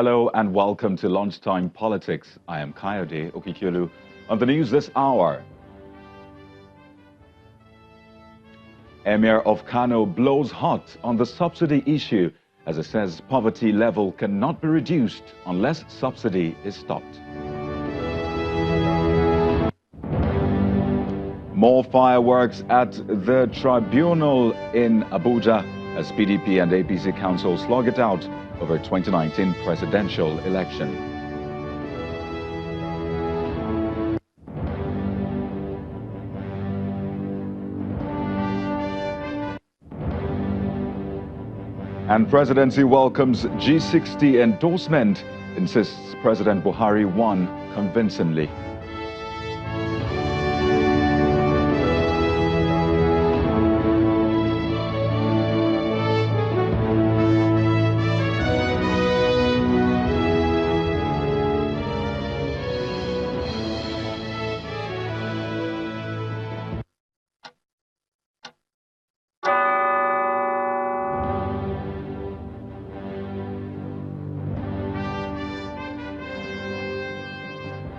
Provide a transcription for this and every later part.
Hello and welcome to Lunchtime Politics. I am Kayode Okikyolu. On the news this hour, Emir of Kano blows hot on the subsidy issue as it says poverty level cannot be reduced unless subsidy is stopped. More fireworks at the tribunal in Abuja as PDP and APC council slug it out over 2019 presidential election. And presidency welcomes G60 endorsement, insists President Buhari won convincingly.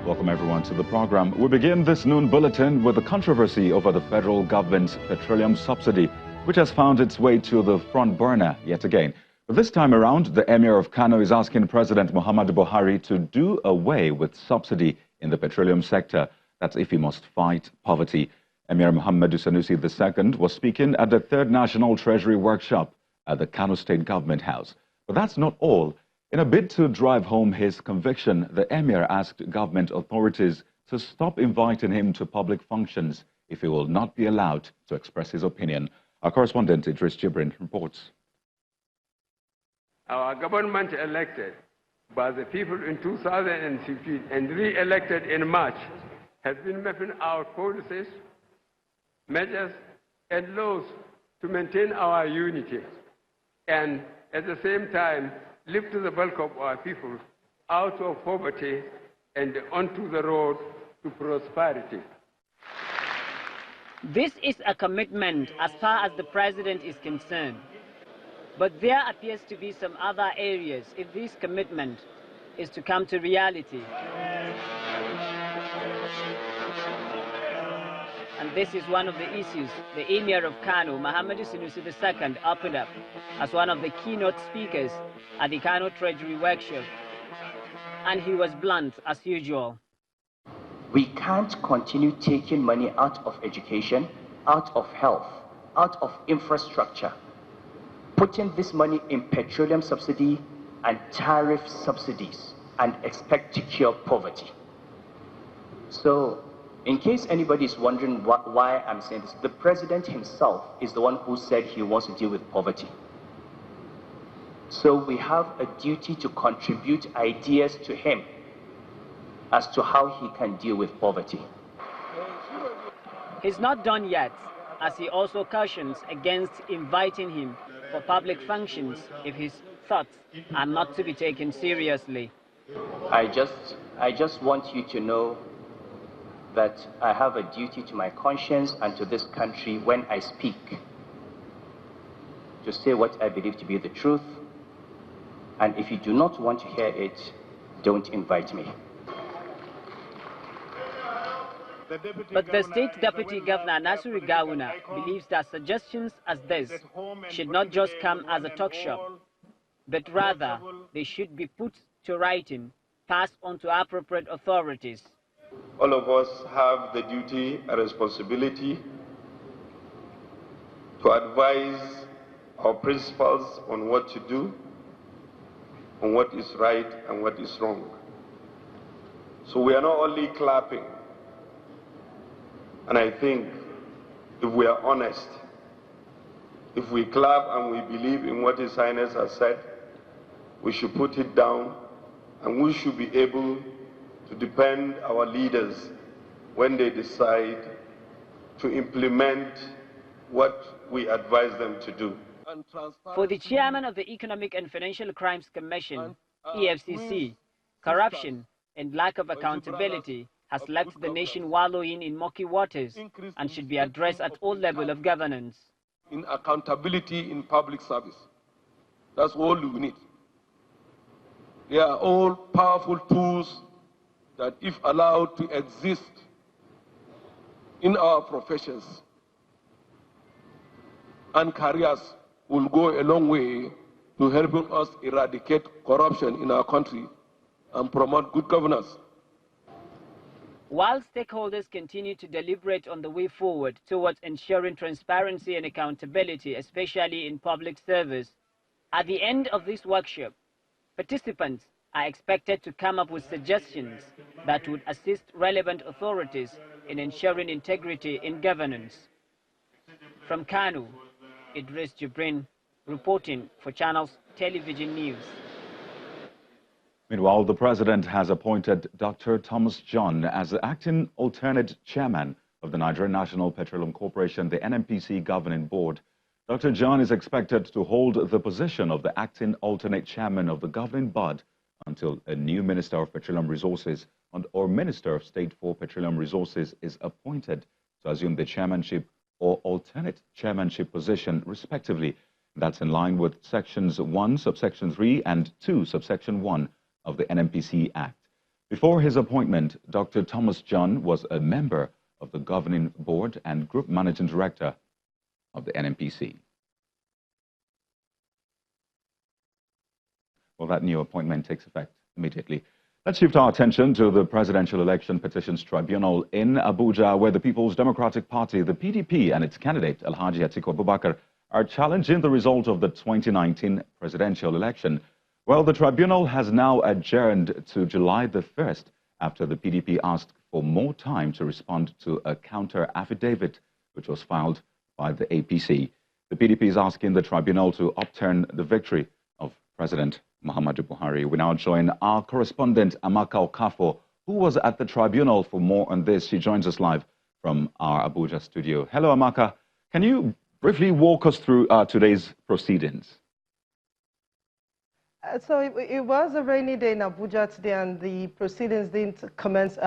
Welcome everyone to the program. We begin this noon bulletin with the controversy over the federal government's petroleum subsidy, which has found its way to the front burner yet again. But this time around, the Emir of Kano is asking President Muhammadu Buhari to do away with subsidy in the petroleum sector. That's if he must fight poverty. Emir Muhammadu Sanusi II was speaking at the 3rd National Treasury Workshop at the Kano State Government House. But that's not all. In a bid to drive home his conviction, the Emir asked government authorities to stop inviting him to public functions if he will not be allowed to express his opinion. Our correspondent Idris Jibrin reports. Our government elected by the people in 2015 and re-elected in March has been mapping our policies, measures and laws to maintain our unity and at the same time lift the bulk of our people out of poverty and onto the road to prosperity. This is a commitment as far as the president is concerned. But there appears to be some other areas if this commitment is to come to reality. And this is one of the issues the Emir of Kano, Muhammadu Sanusi II, opened up as one of the keynote speakers at the Kano Treasury Workshop. And he was blunt as usual. We can't continue taking money out of education, out of health, out of infrastructure, putting this money in petroleum subsidy and tariff subsidies and expect to cure poverty. So, in case anybody is wondering why I'm saying this, the president himself is the one who said he wants to deal with poverty. So we have a duty to contribute ideas to him as to how he can deal with poverty. He's not done yet, as he also cautions against inviting him for public functions if his thoughts are not to be taken seriously. I just want you to know that I have a duty to my conscience and to this country when I speak, to say what I believe to be the truth, and if you do not want to hear it, don't invite me. But the state deputy governor, Nasiru Gawuna, believes that suggestions as this should not just come as a talk shop, but rather they should be put to writing, passed on to appropriate authorities. All of us have the duty and responsibility to advise our principals on what to do, on what is right and what is wrong. So we are not only clapping, and I think if we are honest, if we clap and we believe in what His Highness has said, we should put it down and we should be able to depend our leaders when they decide to implement what we advise them to do. For the chairman of the Economic and Financial Crimes Commission, EFCC, corruption and lack of accountability has left the nation wallowing in murky waters and should be addressed at all levels of governance. In accountability in public service. That's all we need. They are all powerful tools that, if allowed to exist in our professions and careers, will go a long way to helping us eradicate corruption in our country and promote good governance. While stakeholders continue to deliberate on the way forward towards ensuring transparency and accountability, especially in public service, at the end of this workshop, participants are expected to come up with suggestions that would assist relevant authorities in ensuring integrity in governance. From Kanu, Idris Jibrin, reporting for Channels Television News. Meanwhile, the president has appointed Dr. Thomas John as the acting alternate chairman of the Nigerian National Petroleum Corporation, the NNPC governing board. Dr. John is expected to hold the position of the acting alternate chairman of the governing board until a new Minister of Petroleum Resources or Minister of State for Petroleum Resources is appointed to assume the chairmanship or alternate chairmanship position, respectively. That's in line with Sections 1, Subsection 3 and 2, Subsection 1 of the NNPC Act. Before his appointment, Dr. Thomas John was a member of the governing board and group managing director of the NNPC. Well, that new appointment takes effect immediately. Let's shift our attention to the Presidential Election Petitions Tribunal in Abuja, where the People's Democratic Party, the PDP, and its candidate, Alhaji Atiku Abubakar, are challenging the result of the 2019 presidential election. Well, the tribunal has now adjourned to July the 1st after the PDP asked for more time to respond to a counter affidavit which was filed by the APC. The PDP is asking the tribunal to upturn the victory of President Muhammadu Buhari. We now join our correspondent Amaka Okafo, who was at the tribunal. For more on this, she joins us live from our Abuja studio. Hello, Amaka. Can you briefly walk us through today's proceedings? So it was a rainy day in Abuja today, and the proceedings didn't commence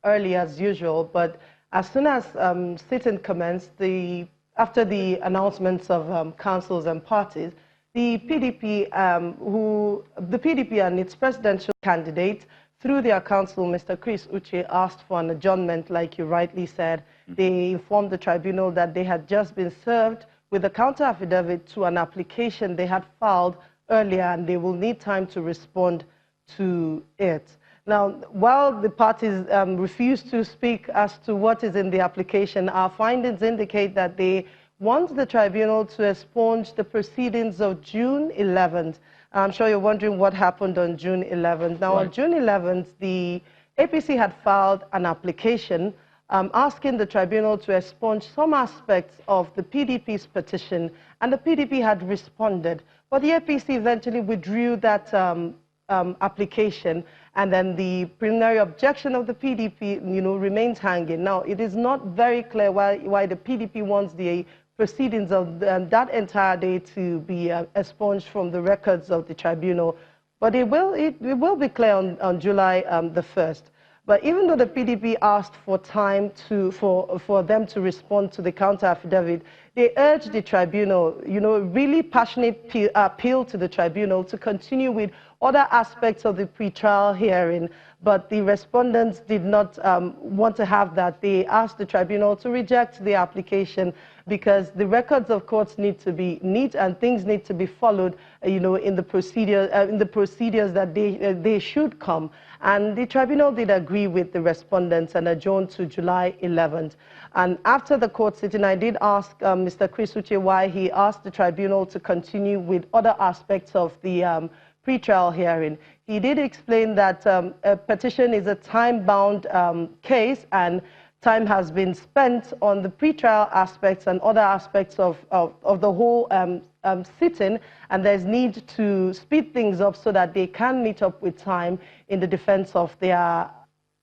early as usual. But as soon as sitting commenced, after the announcements of councils and parties, the PDP and its presidential candidate, through their counsel, Mr. Chris Uche, asked for an adjournment, like you rightly said. They informed the tribunal that they had just been served with a counter affidavit to an application they had filed earlier, and they will need time to respond to it. Now, while the parties refuse to speak as to what is in the application, our findings indicate that they want the tribunal to expunge the proceedings of June 11th. I'm sure you're wondering what happened on June 11th. Now, on June 11th, the APC had filed an application asking the tribunal to expunge some aspects of the PDP's petition, and the PDP had responded. But the APC eventually withdrew that application, and then the preliminary objection of the PDP, remains hanging. Now, it is not very clear why the PDP wants the proceedings of that entire day to be expunged from the records of the tribunal, but it will be clear on July the 1st. But even though the PDP asked for time for them to respond to the counter affidavit, they urged the tribunal, really passionate appeal to the tribunal to continue with other aspects of the pretrial hearing. But the respondents did not want to have that. They asked the tribunal to reject the application because the records of courts need to be neat and things need to be followed, in the procedures that they should come. And the tribunal did agree with the respondents and adjourned to July 11th. And after the court sitting, I did ask Mr. Chris Uche why he asked the tribunal to continue with other aspects of the pretrial hearing. He did explain that a petition is a time-bound case, and time has been spent on the pretrial aspects and other aspects of the whole sitting, and there's need to speed things up so that they can meet up with time in the defense of their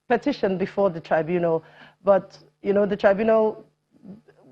petition before the tribunal. But, the tribunal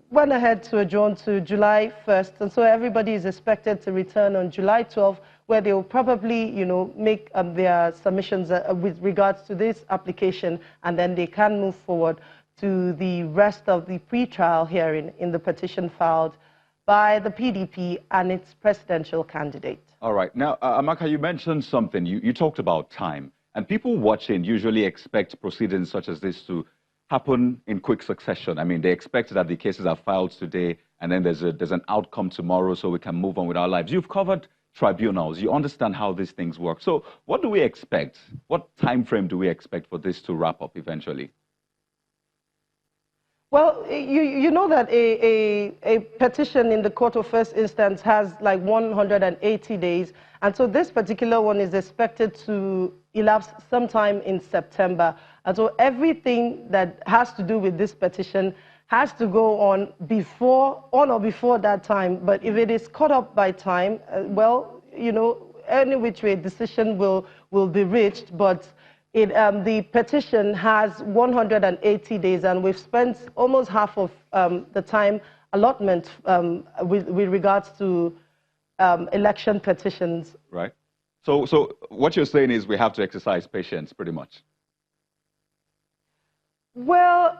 went ahead to adjourn to July 1st, and so everybody is expected to return on July 12th, where they will probably, make their submissions with regards to this application, and then they can move forward to the rest of the pretrial hearing in the petition filed by the PDP and its presidential candidate. All right. Now, Amaka, you mentioned something. You talked about time. And people watching usually expect proceedings such as this to happen in quick succession. I mean, they expect that the cases are filed today and then there's an outcome tomorrow so we can move on with our lives. You've covered tribunals. You understand how these things work. So what do we expect? What time frame do we expect for this to wrap up eventually? Well, you know that a petition in the court of first instance has like 180 days. And so this particular one is expected to elapse sometime in September. And so everything that has to do with this petition has to go on or before that time. But if it is caught up by time, well, you know, any which way decision will be reached. But the petition has 180 days, and we've spent almost half of the time allotment with regards to election petitions. Right. So what you're saying is we have to exercise patience, pretty much. Well,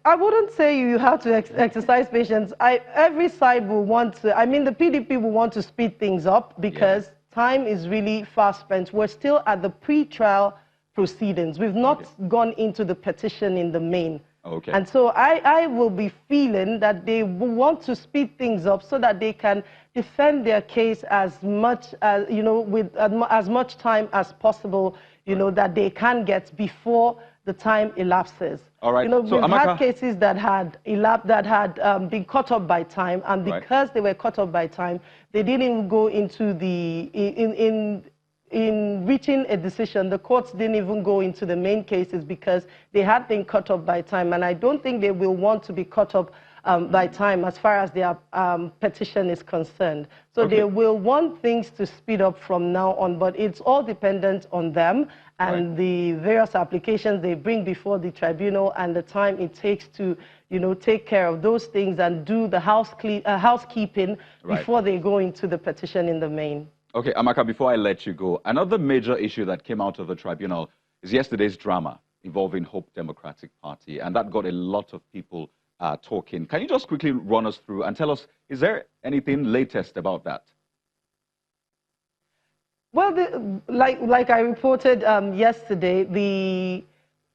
I wouldn't say you have to exercise patience. Every side will want to, I mean, the PDP will want to speed things up because time is really fast spent. We're still at the pre-trial proceedings. We've not gone into the petition in the main. Okay. And so I will be feeling that they will want to speed things up so that they can defend their case as much as, you know, with as much time as possible, you know, that they can get before the time elapses. All right. You know, so we've Amaka, had cases that had been caught up by time, and because they were caught up by time, they didn't even go into the in reaching a decision. The courts didn't even go into the main cases because they had been caught up by time, and I don't think they will want to be caught up by time as far as their petition is concerned. So they will want things to speed up from now on, but it's all dependent on them and the various applications they bring before the tribunal and the time it takes to, you know, take care of those things and do the housekeeping before they go into the petition in the main. Okay, Amaka, before I let you go, another major issue that came out of the tribunal is yesterday's drama involving Hope Democratic Party, and that got a lot of people talking. Can you just quickly run us through and tell us, is there anything latest about that? Well, like I reported yesterday, the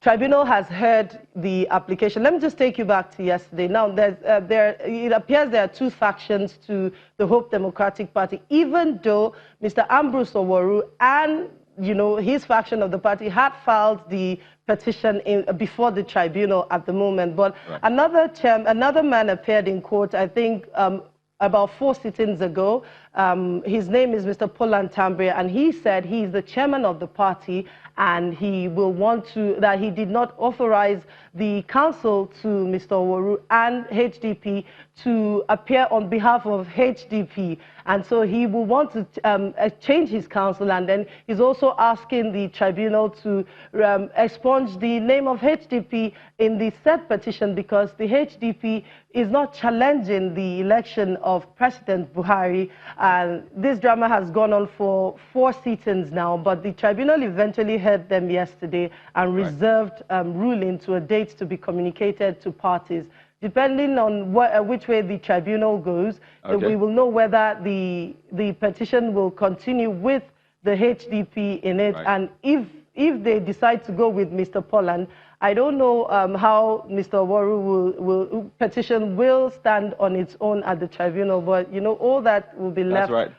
tribunal has heard the application. Let me just take you back to yesterday. Now, it appears there are two factions to the Hope Democratic Party, even though Mr. Ambrose Oworu and, you know, his faction of the party had filed the petition before the tribunal at the moment. But another man appeared in court, I think, about 4 sittings ago. His name is Mr. Polan Tambria, and he said he's the chairman of the party and he will want to, that he did not authorize the council to Mr. Oworu and HDP to appear on behalf of HDP. And so he will want to change his council, and then he's also asking the tribunal to expunge the name of HDP in the said petition because the HDP is not challenging the election of President Buhari. And this drama has gone on for 4 sittings now, but the tribunal eventually heard them yesterday and reserved ruling to a date to be communicated to parties. Depending on which way the tribunal goes, we will know whether the petition will continue with the HDP in it. And if they decide to go with Mr. Poland, I don't know how Mr. Oworu petition will stand on its own at the tribunal, but, you know, all that will be left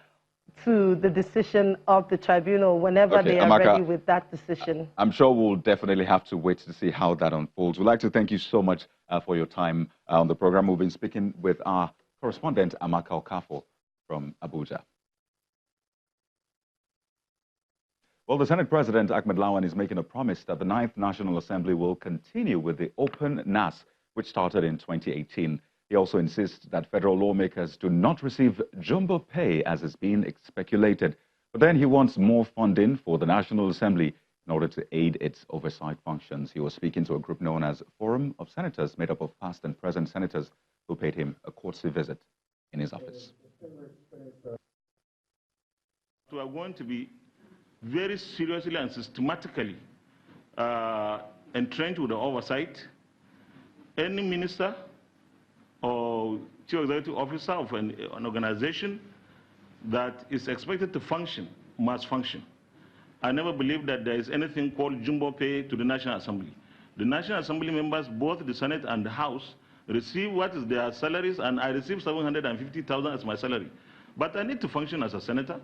to the decision of the tribunal whenever they are Amaka, ready with that decision. I'm sure we'll definitely have to wait to see how that unfolds. We'd like to thank you so much for your time on the program. We've been speaking with our correspondent, Amaka Okafo from Abuja. Well, the Senate President, Ahmed Lawan, is making a promise that the 9th National Assembly will continue with the open NAS, which started in 2018. He also insists that federal lawmakers do not receive jumbo pay, as is being speculated. But then he wants more funding for the National Assembly in order to aid its oversight functions. He was speaking to a group known as Forum of Senators, made up of past and present senators who paid him a courtesy visit in his office. We are going to be very seriously and systematically entrenched with the oversight. Any minister or chief executive officer of an organization that is expected to function must function. I never believed that there is anything called jumbo pay to the National Assembly. The National Assembly members, both the Senate and the House, receive what is their salaries, and I receive $750,000 as my salary. But I need to function as a senator.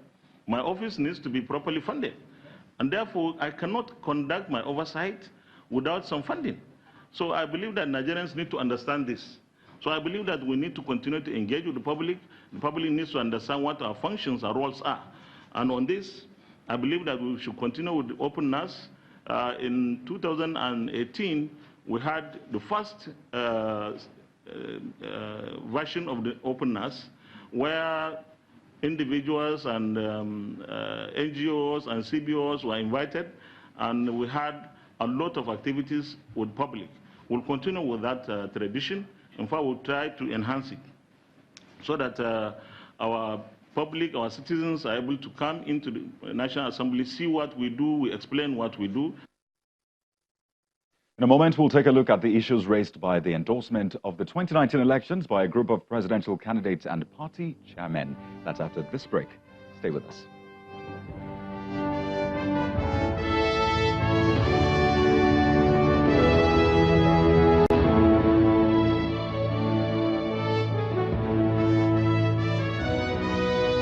My office needs to be properly funded. And therefore, I cannot conduct my oversight without some funding. So I believe that Nigerians need to understand this. So I believe that we need to continue to engage with the public. The public needs to understand what our functions, our roles are. And on this, I believe that we should continue with the openness. In 2018, we had the first version of the openness, where individuals and NGOs and CBOs were invited, and we had a lot of activities with public. We'll continue with that tradition. In fact, we'll try to enhance it so that our public, our citizens are able to come into the National Assembly, see what we do, we explain what we do. In a moment, we'll take a look at the issues raised by the endorsement of the 2019 elections by a group of presidential candidates and party chairmen. That's after this break. Stay with us.